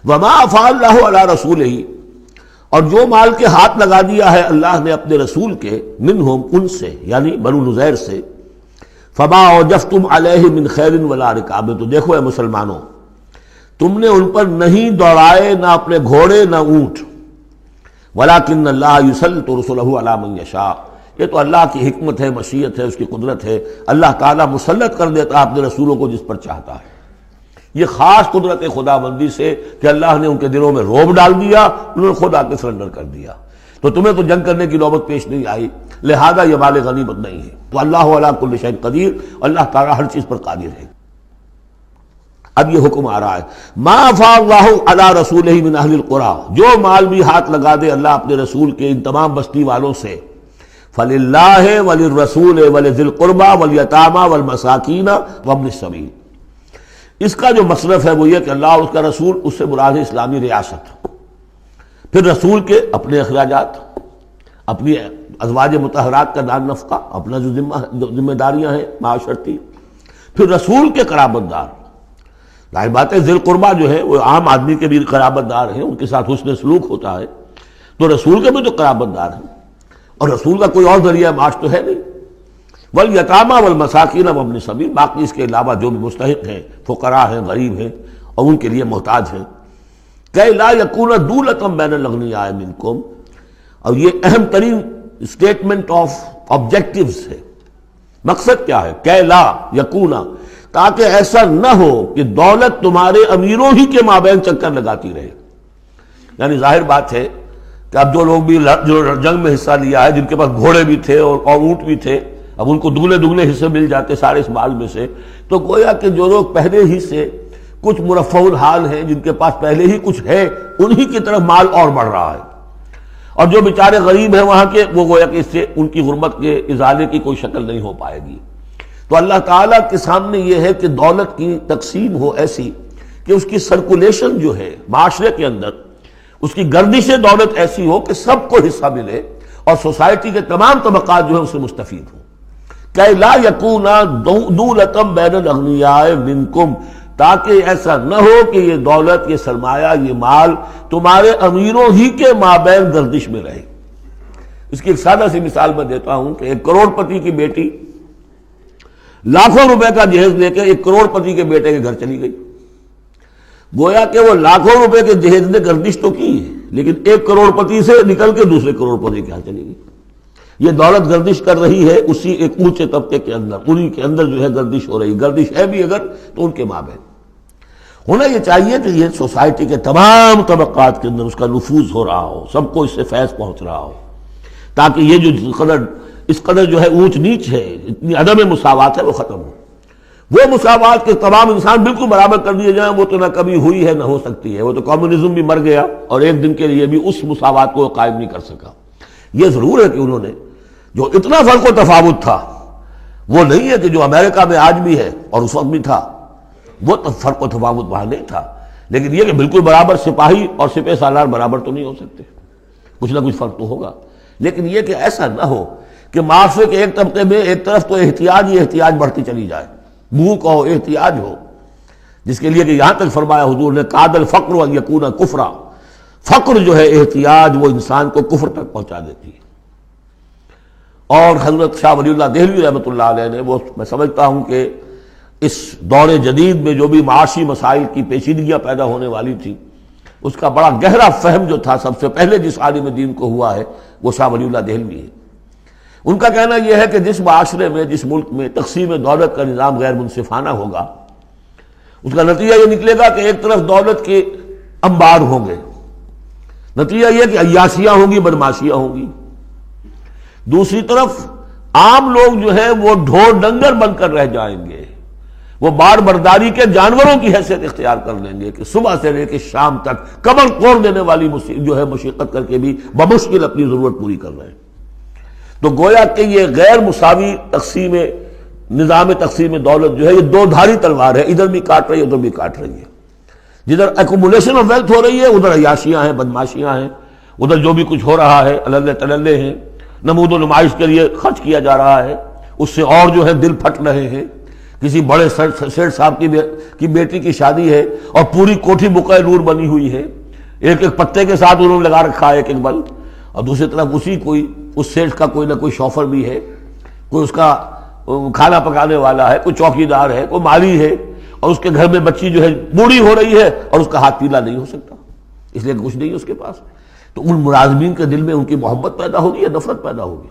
وما افاء اللہ علی رسولہ، اور جو مال کے ہاتھ لگا دیا ہے اللہ نے اپنے رسول کے، منہم ان سے یعنی بنو نذیر سے، فما اوجفتم علیہ من خیر ولا رکاب، تو دیکھو اے مسلمانوں، تم نے ان پر نہیں دوڑائے نہ اپنے گھوڑے نہ اونٹ، ولکن اللہ یسلط رسلہ علی من یشاء، یہ تو اللہ کی حکمت ہے، مشیت ہے، اس کی قدرت ہے، اللہ تعالیٰ مسلط کر دیتا ہے اپنے رسولوں کو جس پر چاہتا ہے۔ یہ خاص قدرت خدا بندی سے کہ اللہ نے ان کے دلوں میں رعب ڈال دیا، انہوں نے خود آ کے سرنڈر کر دیا، تو تمہیں تو جنگ کرنے کی نوبت پیش نہیں آئی، لہذا یہ مال غنیمت نہیں ہے۔ تو اللہ علی کل شیء قدیر، اللہ تعالیٰ ہر چیز پر قادر ہے۔ اب یہ حکم آ رہا ہے، ما افاء اللہ علی رسولہ من اہل القریٰ، جو مال بھی ہاتھ لگا دے اللہ اپنے رسول کے ان تمام بستی والوں سے، فللہ وللرسول ولذی القربى والیتامى والمساکین وابن السبیل، اس کا جو مصرف ہے وہ یہ کہ اللہ اور اس کا رسول، اس سے مراد ہے اسلامی ریاست، پھر رسول کے اپنے اخراجات، اپنی ازواج مطہرات کا دار نفقہ، اپنا جو ذمہ داریاں ہیں معاشرتی، پھر رسول کے قرابت دار، ظاہر بات ہے ذی القربیٰ جو ہے وہ عام آدمی کے بھی قرابت دار ہیں، ان کے ساتھ حسن سلوک ہوتا ہے، تو رسول کے بھی تو قرابت دار ہیں، اور رسول کا کوئی اور ذریعہ معاش تو ہے نہیں، والیتامى والمساکین وابن السبیل، باقی اس کے علاوہ جو بھی مستحق ہیں، فقراء ہیں، غریب ہیں اور ان کے لیے محتاج ہیں، کہ لا یکون دولۃ بین الاغنیاء منکم، اور یہ اہم ترین اسٹیٹمنٹ آف آبجیکٹیوز ہے، مقصد کیا ہے، کہ لا یکون، تاکہ ایسا نہ ہو کہ دولت تمہارے امیروں ہی کے مابین چکر لگاتی رہے، یعنی ظاہر بات ہے کہ اب جو لوگ بھی جو جنگ میں حصہ لیا ہے، جن کے پاس گھوڑے بھی تھے اور اونٹ بھی تھے، اب ان کو دگنے حصے مل جاتے سارے اس مال میں سے، تو گویا کہ جو لوگ پہلے ہی سے کچھ مرفع الحال ہیں، جن کے پاس پہلے ہی کچھ ہے، انہی کی طرف مال اور بڑھ رہا ہے، اور جو بیچارے غریب ہیں وہاں کے، وہ گویا کہ اس سے ان کی غربت کے ازالے کی کوئی شکل نہیں ہو پائے گی۔ تو اللہ تعالیٰ کے سامنے یہ ہے کہ دولت کی تقسیم ہو ایسی کہ اس کی سرکولیشن جو ہے معاشرے کے اندر، اس کی گردش دولت ایسی ہو کہ سب کو حصہ ملے اور سوسائٹی کے تمام طبقات جو ہے اس سے مستفید ہوں، کہ لا یکون دولۃ بین الاغنیاء منکم، تاکہ ایسا نہ ہو کہ یہ دولت، یہ سرمایہ، یہ مال تمہارے امیروں ہی کے مابین گردش میں رہے۔ اس کی ایک سادہ سی مثال میں دیتا ہوں کہ ایک کروڑ پتی کی بیٹی لاکھوں روپے کا جہیز لے کے ایک کروڑ پتی کے بیٹے کے گھر چلی گئی، گویا کہ وہ لاکھوں روپے کے جہیز نے گردش تو کی ہے، لیکن ایک کروڑ پتی سے نکل کے دوسرے کروڑ پتی کے یہاں چلی گئی۔ یہ دولت گردش کر رہی ہے اسی ایک اونچے طبقے کے اندر، انہی کے اندر جو ہے گردش ہو رہی، گردش ہے بھی اگر تو ان کے مابین ہونا یہ چاہیے کہ یہ سوسائٹی کے تمام طبقات کے اندر اس کا نفوذ ہو رہا ہو، سب کو اس سے فیض پہنچ رہا ہو، تاکہ یہ جو اس قدر جو ہے اونچ نیچ ہے، اتنی عدم مساوات ہے، وہ ختم ہو۔ وہ مساوات کے تمام انسان بالکل برابر کر دیے جائیں، وہ تو نہ کبھی ہوئی ہے نہ ہو سکتی ہے، وہ تو کمیونزم بھی مر گیا اور ایک دن کے لیے بھی اس مساوات کو قائم نہیں کر سکا۔ یہ ضرور ہے کہ انہوں نے جو اتنا فرق و تفاوت تھا، وہ نہیں ہے کہ جو امریکہ میں آج بھی ہے اور اس وقت بھی تھا، وہ فرق و تفاوت وہاں نہیں تھا، لیکن یہ کہ بالکل برابر سپاہی اور سپہ سالار برابر تو نہیں ہو سکتے، کچھ نہ کچھ فرق تو ہوگا، لیکن یہ کہ ایسا نہ ہو کہ معاشرے کے ایک طبقے میں ایک طرف تو احتیاج ہی احتیاج بڑھتی چلی جائے، بھوک ہو، احتیاج ہو، جس کے لیے کہ یہاں تک فرمایا حضور نے قاد الفقر ان یکون کفرا، فقر جو ہے احتیاج وہ انسان کو کفر تک پہنچا دیتی ہے۔ اور حضرت شاہ ولی اللہ دہلوی رحمۃ اللہ علیہ نے، وہ میں سمجھتا ہوں کہ اس دور جدید میں جو بھی معاشی مسائل کی پیچیدگیاں پیدا ہونے والی تھی، اس کا بڑا گہرا فہم جو تھا سب سے پہلے جس عالم دین کو ہوا ہے وہ شاہ ولی اللہ دہلوی ہے۔ ان کا کہنا یہ ہے کہ جس معاشرے میں، جس ملک میں تقسیم دولت کا نظام غیر منصفانہ ہوگا، اس کا نتیجہ یہ نکلے گا کہ ایک طرف دولت کے انبار ہوں گے، نتیجہ یہ کہ عیاشیاں ہوں گی، بدماشیاں ہوں گی، دوسری طرف عام لوگ جو ہیں وہ ڈھور ڈنگر بن کر رہ جائیں گے، وہ بار برداری کے جانوروں کی حیثیت اختیار کر لیں گے کہ صبح سے لے کے شام تک کمر توڑ دینے والی جو ہے مشقت کر کے بھی بمشکل اپنی ضرورت پوری کر رہے ہیں۔ تو گویا کہ یہ غیر مساوی نظام تقسیم دولت جو ہے یہ دو دھاری تلوار ہے، ادھر بھی کاٹ رہی ہے ادھر بھی کاٹ رہی ہے، جدھر ایکومولیشن آف ویلتھ ہو رہی ہے ادھر عیاشیاں ہیں، بدماشیاں ہیں، ادھر جو بھی کچھ ہو رہا ہے اللہ تللے ہیں، نمود و نمائش کے لیے خرچ کیا جا رہا ہے، اس سے اور جو ہے دل پھٹ رہے ہیں کسی بڑے سیٹ صاحب کی بیٹی کی شادی ہے اور پوری کوٹھی بقع نور بنی ہوئی ہے، ایک ایک پتے کے ساتھ انہوں نے لگا رکھا ہے ایک ایک بلب، اور دوسری طرف اس سیٹ کا کوئی نہ کوئی شوفر بھی ہے، کوئی اس کا کھانا پکانے والا ہے، کوئی چوکیدار ہے، کوئی مالی ہے، اور اس کے گھر میں بچی جو ہے بوڑھی ہو رہی ہے اور اس کا ہاتھ پیلا نہیں ہو سکتا اس لیے کہ کچھ نہیں ہے اس کے پاس. تو ان ملازمین کے دل میں ان کی محبت پیدا ہوگی یا نفرت پیدا ہوگی؟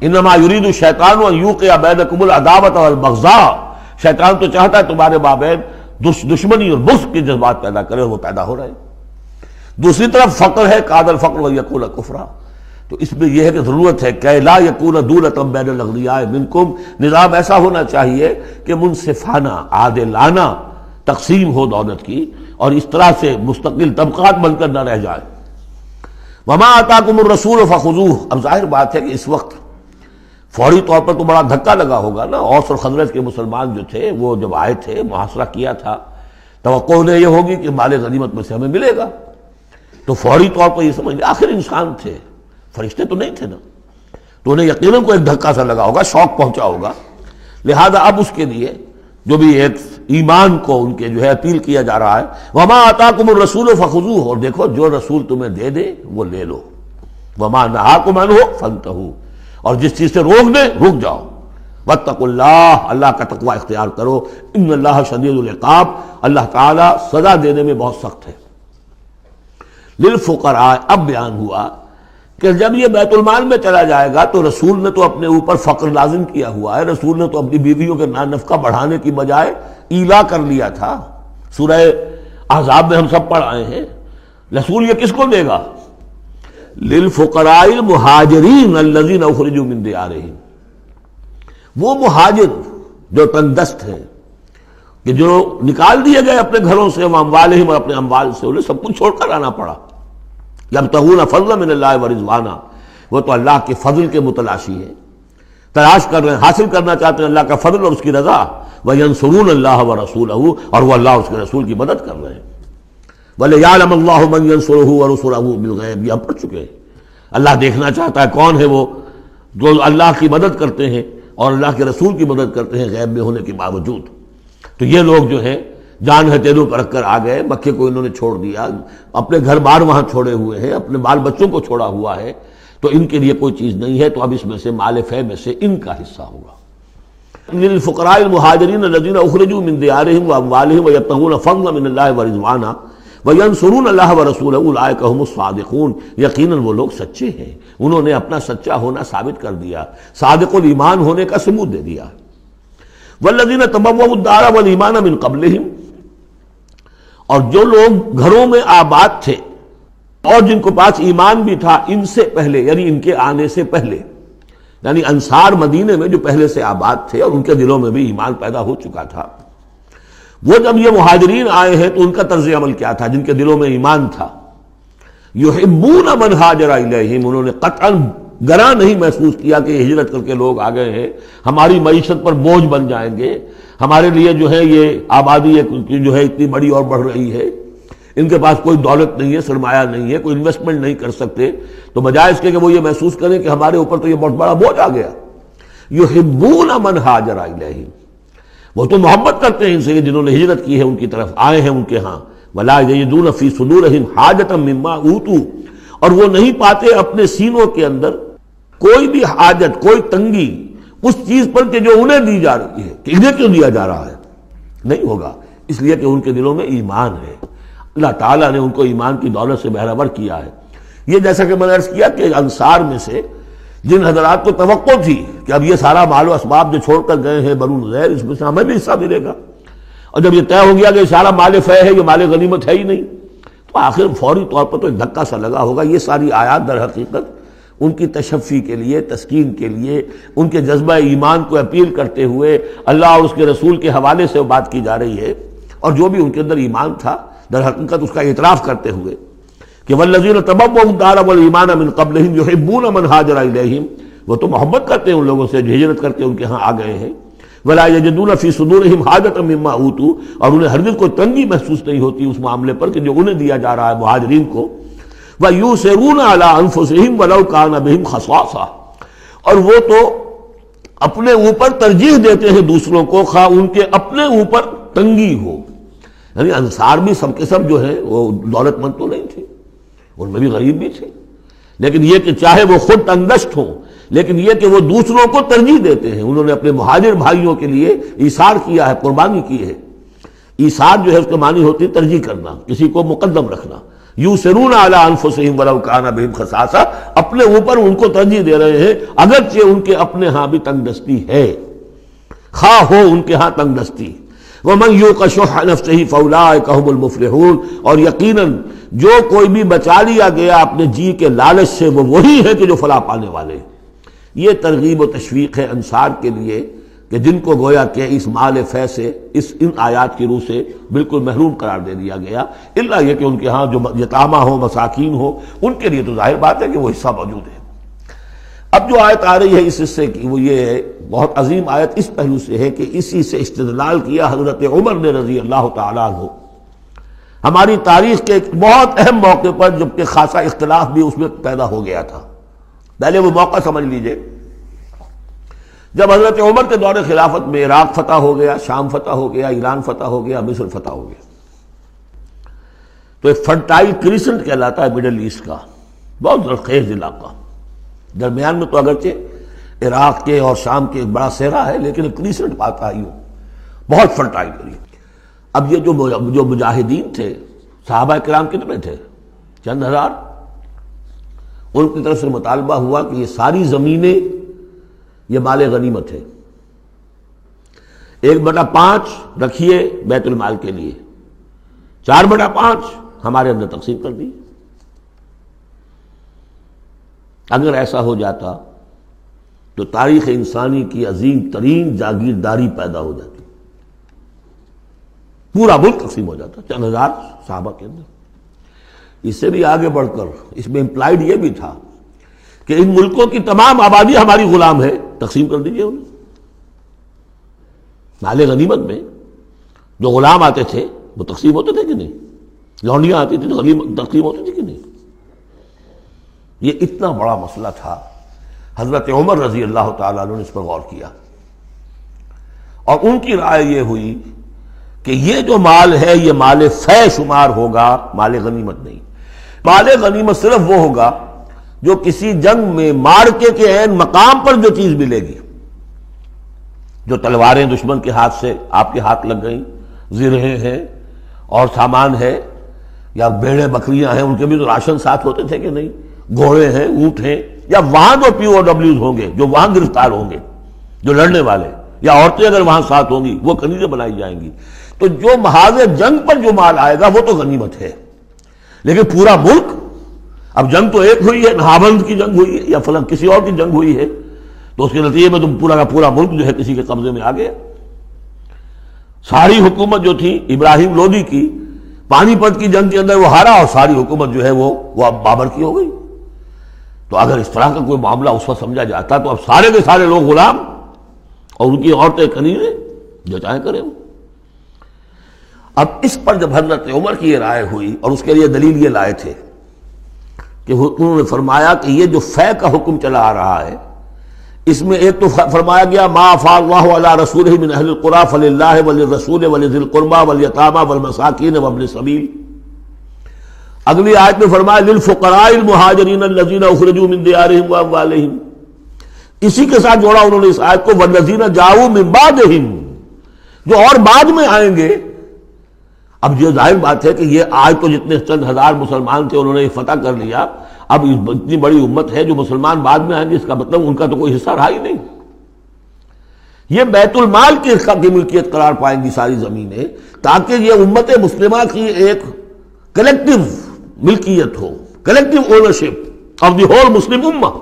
انما یرید الشیطان ان یوقع بینکم العداوۃ والبغضاء، شیطان تو چاہتا ہے تمہارے مابین دشمنی اور بغض کے جذبات پیدا کرے، اور وہ پیدا ہو رہے ہیں. دوسری طرف فقر ہے، کاد الفقر ویکون کفرا، تو اس میں یہ ہے کہ ضرورت ہے کہ لا یکون دولۃ بین الاغنیاء منکم، نظام ایسا ہونا چاہیے کہ منصفانہ عادلانہ تقسیم ہو دولت کی، اور اس طرح سے مستقل طبقات بن کر نہ رہ جائے. وما آتاکم الرسول فخذوہ، اب ظاہر بات ہے کہ اس وقت فوری طور پر تو بڑا دھکا لگا ہوگا نا. اوس اور خزرج کے مسلمان جو تھے وہ جب آئے تھے، محاصرہ کیا تھا، توقع انہیں یہ ہوگی کہ مال غنیمت میں سے ہمیں ملے گا، تو فوری طور پر یہ سمجھ لیں آخر انسان تھے، فرشتے تو نہیں تھے نا، تو انہیں یقیناً کوئی ایک دھکا سا لگا ہوگا، شوق پہنچا ہوگا. لہذا اب اس کے لیے جو بھی ایک ایمان کو ان کے جو ہے اپیل کیا جا رہا ہے، وما آتاکم الرسول فخذوہ، اور دیکھو جو رسول تمہیں دے دے وہ لے لو، وما نہاکم عنہ فانتہوا، اور جس چیز سے روک دے رک جاؤ. واتقوا اللہ، اللہ کا تقوی اختیار کرو، ان اللہ شدید العقاب، اللہ تعالی سزا دینے میں بہت سخت ہے. للفقراء، اب بیان ہوا کہ جب یہ بیت المال میں چلا جائے گا تو رسول نے تو اپنے اوپر فقر لازم کیا ہوا ہے، رسول نے تو اپنی بیویوں کے نفقہ بڑھانے کی بجائے ایلا کر لیا تھا. سورہ احزاب میں ہم سب پڑھ آئے ہیں. رسول یہ کس کو دے گا؟ للفقراء المہاجرین الذین اخرجوا من دیارہم، وہ مہاجر جو تنگ دست ہیں، کہ جو نکال دیے گئے اپنے گھروں سے، اموالہم، اور اپنے اموال سے، انہیں سب کچھ چھوڑ کر آنا پڑا. یبتغون فضلا من اللہ ورضوانا، وہ تو اللہ کے فضل کے متلاشی ہیں، تلاش کر رہے ہیں، حاصل کرنا چاہتے ہیں اللہ کا فضل اور اس کی رضا. وینصرون اللہ ورسولہ، اور وہ اللہ اور اس کے رسول کی مدد کر رہے ہیں. وَلِيَعْلَمَ اللَّهُ مَنْ يَنْصُرُهُ وَرُسُلَهُ بِالْغَيْبِ، یہ ہم پڑھ چکے ہیں. اللہ دیکھنا چاہتا ہے کون ہے وہ جو اللہ کی مدد کرتے ہیں اور اللہ کے رسول کی مدد کرتے ہیں غیب میں ہونے کے باوجود. تو یہ لوگ جو ہیں جان ہتھیلیوں پر رکھ کر آ گئے، مکے کو انہوں نے چھوڑ دیا، اپنے گھر بار وہاں چھوڑے ہوئے ہیں، اپنے بال بچوں کو چھوڑا ہوا ہے، تو ان کے لیے کوئی چیز نہیں ہے. تو اب اس میں سے مال فے میں سے ان کا حصہ ہوگا. للفقراء المہاجرین الذین اخرجوا من دیارہم واموالہم ویبتغون فضلا من اللہ ورضوانا وینصرون اللہ ورسولہ اولئک هم الصادقون، یقیناً وہ لوگ سچے ہیں، انہوں نے اپنا سچا ہونا ثابت کر دیا، صادق الایمان ہونے کا ثبوت دے دیا. والذین تبوؤا الدار والایمان من قبلہم، اور جو لوگ گھروں میں آباد تھے اور جن کو پاس ایمان بھی تھا ان سے پہلے، یعنی ان کے آنے سے پہلے، یعنی انصار مدینے میں جو پہلے سے آباد تھے اور ان کے دلوں میں بھی ایمان پیدا ہو چکا تھا، وہ جب یہ مہاجرین آئے ہیں تو ان کا طرز عمل کیا تھا جن کے دلوں میں ایمان تھا؟ یحبون من ہاجر الیہم، انہوں نے قطعاً گراں نہیں محسوس کیا کہ یہ ہجرت کر کے لوگ آ گئے ہیں، ہماری معیشت پر بوجھ بن جائیں گے، ہمارے لیے جو ہے یہ آبادی جو ہے اتنی بڑی اور بڑھ رہی ہے، ان کے پاس کوئی دولت نہیں ہے، سرمایہ نہیں ہے، کوئی انویسٹمنٹ نہیں کر سکتے، تو بجائے اس کے کہ وہ یہ محسوس کریں کہ ہمارے اوپر تو یہ بہت بڑا بوجھ آ گیا. یحبون من ہاجر الیہم، وہ تو محبت کرتے ہیں ان سے جنہوں نے ہجرت کی ہے، ان کی طرف آئے ہیں ان کے ہاں. ولا یجدون فی صدورہم حاجۃ مما اوتوا، اور وہ نہیں پاتے اپنے سینوں کے اندر کوئی بھی حاجت، کوئی تنگی اس چیز پر کہ جو انہیں دی جا رہی ہے، کہ انہیں کیوں دیا جا رہا ہے، نہیں ہوگا، اس لیے کہ ان کے دلوں میں ایمان ہے. اللہ تعالیٰ نے ان کو ایمان کی دولت سے بہرہور کیا ہے. یہ جیسا کہ میں نے عرض کیا کہ انصار میں سے جن حضرات کو توقع تھی کہ اب یہ سارا مال و اسباب جو چھوڑ کر گئے ہیں بنو نذیر، اس میں سے ہمیں بھی حصہ ملے گا، اور جب یہ طے ہو گیا کہ سارا مال فے ہے، یہ مال غنیمت ہے ہی نہیں، تو آخر فوری طور پر تو ایک دھکا سا لگا ہوگا. یہ ساری آیات در حقیقت ان کی تشفی کے لیے، تسکین کے لیے، ان کے جذبہ ایمان کو اپیل کرتے ہوئے اللہ اور اس کے رسول کے حوالے سے بات کی جا رہی ہے، اور جو بھی ان کے اندر ایمان تھا در حقیقت اس کا اعتراف کرتے ہوئے کہ والذین تبوؤا الدار والایمان من قبلہم یحبون من ہاجر الیہم، وہ تو محبت کرتے ہیں ان لوگوں سے جو ہجرت کر کے ان کے ہاں آ گئے ہیں. ولا یجدون فی صدورہم حاجۃ مما اوتوا، اور انہیں ہرگز کوئی تنگی محسوس نہیں ہوتی اس معاملے پر کہ جو انہیں دیا جا رہا ہے مہاجرین کو. وَيُؤْثِرُونَ عَلَىٰ أَنفُسِهِمْ وَلَوْ كَانَ بِهِمْ خَصَاصَةٌ، اور وہ تو اپنے اوپر ترجیح دیتے ہیں دوسروں کو، خواہ ان کے اپنے اوپر تنگی ہو۔ یعنی انصار بھی سب کے سب جو ہے وہ دولت مند تو نہیں تھے، ان میں بھی غریب بھی تھے، لیکن یہ کہ چاہے وہ خود تنگ دست ہوں، لیکن یہ کہ وہ دوسروں کو ترجیح دیتے ہیں۔ انہوں نے اپنے مہاجر بھائیوں کے لیے ایثار کیا ہے، قربانی کی ہے۔ ایثار جو ہے اس کا معنی ہوتی ہے ترجیح کرنا، کسی کو مقدم رکھنا۔ یؤثرون علی انفسہم ولو کان بہم خصاصہ، اپنے اوپر ان کو ترجیح دے رہے ہیں اگرچہ ان کے اپنے ہاں بھی تنگ دستی ہے، خواہ ہو ان کے ہاں تنگ دستی۔ وَمَن يُوقَ شُحَّ نَفْسِهِ فَأُولَٰئِكَ هُمُ الْمُفْلِحُونَ، اور یقیناً جو کوئی بھی بچا لیا گیا اپنے جی کے لالچ سے وہ وہی ہے کہ جو فلاح پانے والے۔ یہ ترغیب و تشویق ہے انصار کے لیے کہ جن کو گویا کہ اس مال فے سے ان آیات کی روح سے بالکل محروم قرار دے دیا گیا، الا یہ کہ ان کے ہاں جو یتامہ ہو، مساکین ہو، ان کے لیے تو ظاہر بات ہے کہ وہ حصہ موجود ہے۔ اب جو آیت آ رہی ہے اس حصے کی، وہ یہ ہے، بہت عظیم آیت اس پہلو سے ہے کہ اسی سے استدلال کیا حضرت عمر نے رضی اللہ تعالیٰ عنہ ہماری تاریخ کے ایک بہت اہم موقع پر، جبکہ خاصا اختلاف بھی اس میں پیدا ہو گیا تھا۔ پہلے وہ موقع سمجھ لیجئے، جب حضرت عمر کے دور خلافت میں عراق فتح ہو گیا، شام فتح ہو گیا، ایران فتح ہو گیا، مصر فتح ہو گیا، تو ایک فرٹائل کریسنٹ کہلاتا ہے مڈل ایسٹ کا، بہت زرخیز علاقہ، درمیان میں تو اگرچہ عراق کے اور شام کے ایک بڑا صحرا ہے، لیکن ایک کریسنٹ پاتا ہے، یوں بہت فرٹائل ایریا۔ اب یہ جو مجاہدین تھے، صحابہ کرام کتنے تھے؟ چند ہزار۔ ان کی طرف سے مطالبہ ہوا کہ یہ ساری زمینیں یہ مال غنیمت ہے، 1/5 رکھیے بیت المال کے لیے، 4/5 ہمارے اندر تقسیم کر دی۔ اگر ایسا ہو جاتا تو تاریخ انسانی کی عظیم ترین جاگیرداری پیدا ہو جاتی، پورا ملک تقسیم ہو جاتا چند ہزار صحابہ کے اندر۔ اس سے بھی آگے بڑھ کر اس میں امپلائڈ یہ بھی تھا کہ ان ملکوں کی تمام آبادی ہماری غلام ہے، تقسیم کر دیجئے انہیں۔ مال غنیمت میں جو غلام آتے تھے وہ تقسیم ہوتے تھے کہ نہیں؟ لونڈیاں آتی تھی تو غنیمت تقسیم ہوتی تھی کہ نہیں؟ یہ اتنا بڑا مسئلہ تھا، حضرت عمر رضی اللہ تعالیٰ عنہ نے اس پر غور کیا، اور ان کی رائے یہ ہوئی کہ یہ جو مال ہے یہ مال فے شمار ہوگا، مال غنیمت نہیں۔ مال غنیمت صرف وہ ہوگا جو کسی جنگ میں مارکے کے عین مقام پر جو چیز ملے گی، جو تلواریں دشمن کے ہاتھ سے آپ کے ہاتھ لگ گئیں، زرہیں ہیں اور سامان ہے، یا بھیڑیں بکریاں ہیں، ان کے بھی تو راشن ساتھ ہوتے تھے کہ نہیں، گھوڑے ہیں، اونٹ ہیں، یا وہاں جو پی او ڈبلیوز ہوں گے جو وہاں گرفتار ہوں گے، جو لڑنے والے، یا عورتیں اگر وہاں ساتھ ہوں گی وہ کنیزیں بنائی جائیں گی، تو جو محاذ جنگ پر جو مال آئے گا وہ تو غنیمت ہے۔ لیکن پورا ملک، اب جنگ تو ایک ہوئی ہے، نہاوند کی جنگ ہوئی ہے یا فلاں کسی اور کی جنگ ہوئی ہے، تو اس کے نتیجے میں تو پورا کا پورا ملک جو ہے کسی کے قبضے میں آ گیا۔ ساری حکومت جو تھی ابراہیم لودھی کی، پانی پت کی جنگ کے اندر وہ ہارا، اور ساری حکومت جو ہے وہ اب بابر کی ہو گئی۔ تو اگر اس طرح کا کوئی معاملہ اس وقت سمجھا جاتا تو اب سارے کے سارے لوگ غلام اور ان کی عورتیں کنیزیں، جو چاہیں کریں وہ۔ اب اس پر جب حضرت عمر کی یہ رائے ہوئی، اور اس کے لیے دلیل یہ لائے تھے کہ انہوں نے فرمایا کہ یہ جو فے کا حکم چلا آ رہا ہے، اس میں ایک تو فرمایا گیا ما افاء اللہ علی رسولہ من اہل القری فللہ وللرسول ولذی القربى والیتامى والمساکین وابن السبیل۔ اگلی آیت میں فرمایا للفقراء المہاجرین الذین اخرجوا من دیارہم واموالہم۔ اسی کے ساتھ جوڑا انہوں نے اس آیت کو والذین جاؤوا من بعدہم، جو اور بعد میں آئیں گے۔ اب یہ ظاہر بات ہے کہ یہ آج تو جتنے چند ہزار مسلمان تھے انہوں نے فتح کر لیا، اب اتنی بڑی امت ہے جو مسلمان بعد میں آئیں گے، اس کا مطلب ان کا تو کوئی حصہ رہا ہی نہیں۔ یہ بیت المال کی ملکیت قرار پائیں گی ساری زمینیں، تاکہ یہ امت مسلمہ کی ایک کلیکٹیو ملکیت ہو، collective ownership of the whole مسلم امہ،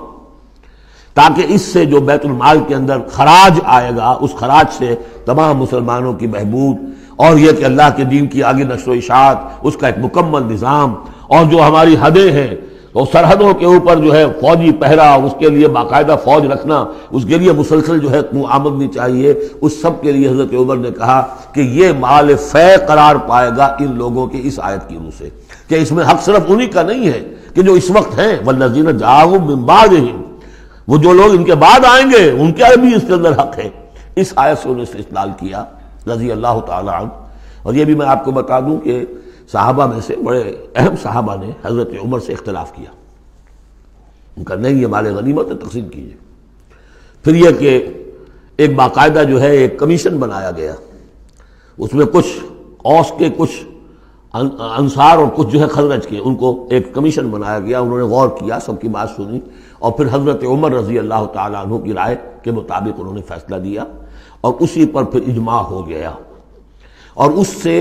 تاکہ اس سے جو بیت المال کے اندر خراج آئے گا، اس خراج سے تمام مسلمانوں کی بہبود، اور یہ کہ اللہ کے دین کی آگے نشر و اشاعت، اس کا ایک مکمل نظام، اور جو ہماری حدیں ہیں تو سرحدوں کے اوپر جو ہے فوجی پہرا، اس کے لیے باقاعدہ فوج رکھنا، اس کے لیے مسلسل جو ہے آمدنی چاہیے، اس سب کے لیے حضرت عمر نے کہا کہ یہ مال فے قرار پائے گا ان لوگوں کے اس آیت کی روح سے، کہ اس میں حق صرف انہی کا نہیں ہے کہ جو اس وقت ہیں والذین جاؤوا من بعدہم، وہ جو لوگ ان کے بعد آئیں گے ان کا بھی اس کے اندر حق ہے۔ اس آیت سے انہوں نے استدلال کیا رضی اللہ تعالی عنہ۔ اور یہ بھی میں آپ کو بتا دوں کہ صحابہ میں سے بڑے اہم صحابہ نے حضرت عمر سے اختلاف کیا، ان کا نہیں یہ مال غنیمت ہے تقسیم کیجیے۔ پھر یہ کہ ایک باقاعدہ جو ہے ایک کمیشن بنایا گیا، اس میں کچھ اوس کے، کچھ انصار اور کچھ جو ہے خزرج کے، ان کو ایک کمیشن بنایا گیا، انہوں نے غور کیا، سب کی بات سنی، اور پھر حضرت عمر رضی اللہ تعالیٰ عنہ کی رائے کے مطابق انہوں نے فیصلہ دیا، اور اسی پر پھر اجماع ہو گیا۔ اور اس سے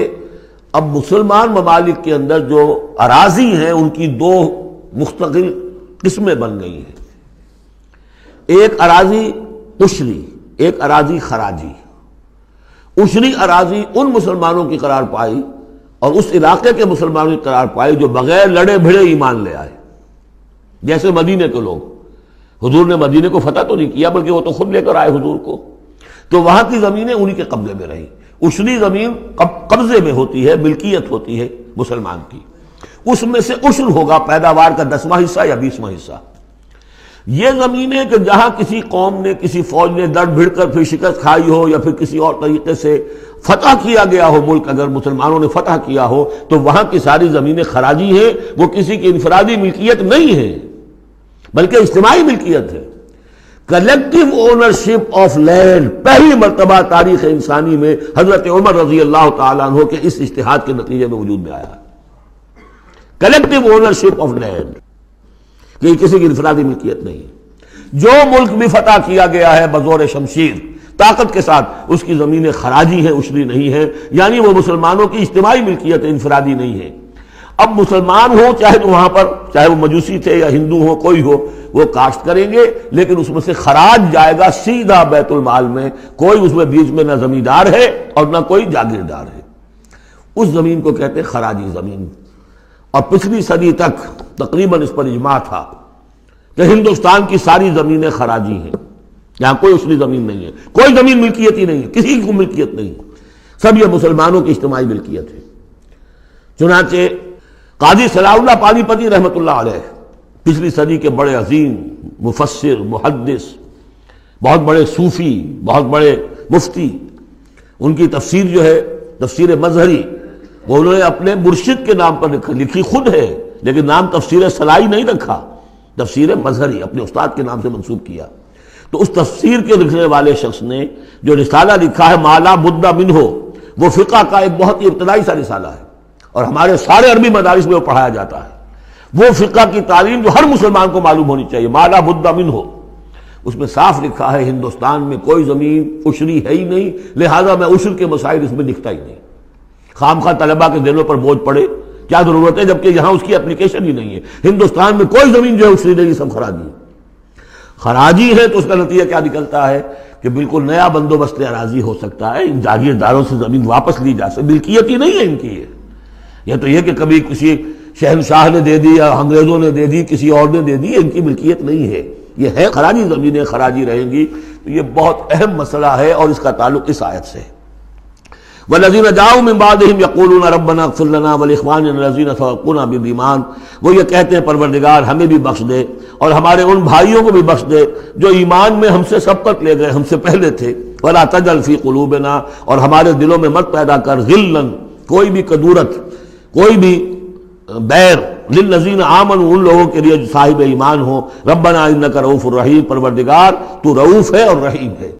اب مسلمان ممالک کے اندر جو اراضی ہیں ان کی دو مستقل قسمیں بن گئی ہیں، ایک اراضی عشری، ایک اراضی خراجی۔ عشری اراضی ان مسلمانوں کی قرار پائی اور اس علاقے کے مسلمانوں کی قرار پائی جو بغیر لڑے بھڑے ایمان لے آئے، جیسے مدینے کے لوگ۔ حضور نے مدینے کو فتح تو نہیں کیا بلکہ وہ تو خود لے کر آئے حضور کو، تو وہاں کی زمینیں انہی کے قبضے میں رہیں۔ عشری زمین قبضے میں ہوتی ہے، ملکیت ہوتی ہے مسلمان کی، اس میں سے عشر ہوگا پیداوار کا 10واں حصہ یا 20واں حصہ۔ یہ زمینیں کہ جہاں کسی قوم نے، کسی فوج نے لڑ بھڑ کر پھر شکست کھائی ہو یا پھر کسی اور طریقے سے فتح کیا گیا ہو ملک، اگر مسلمانوں نے فتح کیا ہو تو وہاں کی ساری زمینیں خراجی ہیں، وہ کسی کی انفرادی ملکیت نہیں ہے بلکہ اجتماعی ملکیت ہے۔ کلیکٹو اونرشپ آف لینڈ پہلی مرتبہ تاریخ انسانی میں حضرت عمر رضی اللہ تعالیٰ عنہ کے اس اجتہاد کے نتیجے میں وجود میں آیا۔ کلیکٹو اونرشپ آف لینڈ، کہ یہ کسی کی انفرادی ملکیت نہیں ہے۔ جو ملک بھی فتح کیا گیا ہے بزور شمشیر طاقت کے ساتھ، اس کی زمینیں خراجی ہیں، عشری نہیں ہیں، یعنی وہ مسلمانوں کی اجتماعی ملکیت ہے، انفرادی نہیں ہے۔ اب مسلمان ہو چاہے تو وہاں پر، چاہے وہ مجوسی تھے یا ہندو ہو، کوئی ہو، وہ کاشت کریں گے، لیکن اس میں سے خراج جائے گا سیدھا بیت المال میں، کوئی اس میں بیچ میں نہ زمیندار ہے اور نہ کوئی جاگیردار ہے۔ اس زمین کو کہتے ہیں خراجی زمین۔ اور پچھلی صدی تک تقریباً اس پر اجماع تھا کہ ہندوستان کی ساری زمینیں خراجی ہیں، یہاں کوئی عشری زمین نہیں ہے، کوئی زمین ملکیت ہی نہیں ہے، کسی کی ملکیت نہیں، سب یہ مسلمانوں کی اجتماعی ملکیت ہے۔ چنانچہ قاضی صلاح اللہ پانی پتی رحمۃ اللہ علیہ، پچھلی صدی کے بڑے عظیم مفسر، محدث، بہت بڑے صوفی، بہت بڑے مفتی، ان کی تفسیر جو ہے تفسیر مظہری، وہ انہوں نے اپنے مرشد کے نام پر لکھی خود ہے، لیکن نام تفسیر صلاحی نہیں رکھا، تفسیر مظہری اپنے استاد کے نام سے منسوب کیا۔ تو اس تفسیر کے لکھنے والے شخص نے جو رسالہ لکھا ہے مالا بدھ منہ، وہ فقہ کا ایک بہت ہی ابتدائی سا رسالہ ہے، اور ہمارے سارے عربی مدارس میں وہ پڑھایا جاتا ہے۔ وہ فقہ کی تعلیم جو ہر مسلمان کو معلوم ہونی چاہیے، مالا بدھ منہ، اس میں صاف لکھا ہے ہندوستان میں کوئی زمین عشری ہے ہی نہیں، لہذا میں عشر کے مسائل اس میں لکھتا ہی نہیں۔ خام خواہ طلبہ کے دلوں پر بوجھ پڑے، کیا ضرورت ہے، جبکہ یہاں اس کی اپلیکیشن ہی نہیں ہے۔ ہندوستان میں کوئی زمین جو ہے عشری نہیں، سب خراجی ہے۔ خراجی ہے تو اس کا نتیجہ کیا نکلتا ہے کہ بالکل نیا بندوبست اراضی ہو سکتا ہے، ان جاگیرداروں سے زمین واپس لی جا سکتی، ملکیت ہی نہیں ہے ان کی۔ یہ تو یہ کہ کبھی کسی شہنشاہ نے دے دی یا انگریزوں نے دے دی، کسی اور نے دے دی، ان کی ملکیت نہیں ہے، یہ ہے خراجی زمینیں، خراجی رہیں گی۔ تو یہ بہت اہم مسئلہ ہے اور اس کا تعلق اس آیت سے ہے۔ والذین جاؤوا من بعدہم یقولون ربنا اغفر لنا ولاخواننا الذین سبقونا بالایمان، وہ یہ کہتے ہیں پروردگار ہمیں بھی بخش دے اور ہمارے ان بھائیوں کو بھی بخش دے جو ایمان میں ہم سے سبقت لے گئے، ہم سے پہلے تھے۔ ولا تجعل فی قلوبنا، اور ہمارے دلوں میں مت پیدا کر غلا، کوئی بھی کدورت، کوئی بھی بیر، للذین آمنوا، ان لوگوں کے لیے جو صاحب ایمان ہو۔ ربنا انک رؤوف الرحیم، پروردگار تو رؤوف ہے اور رحیم ہے۔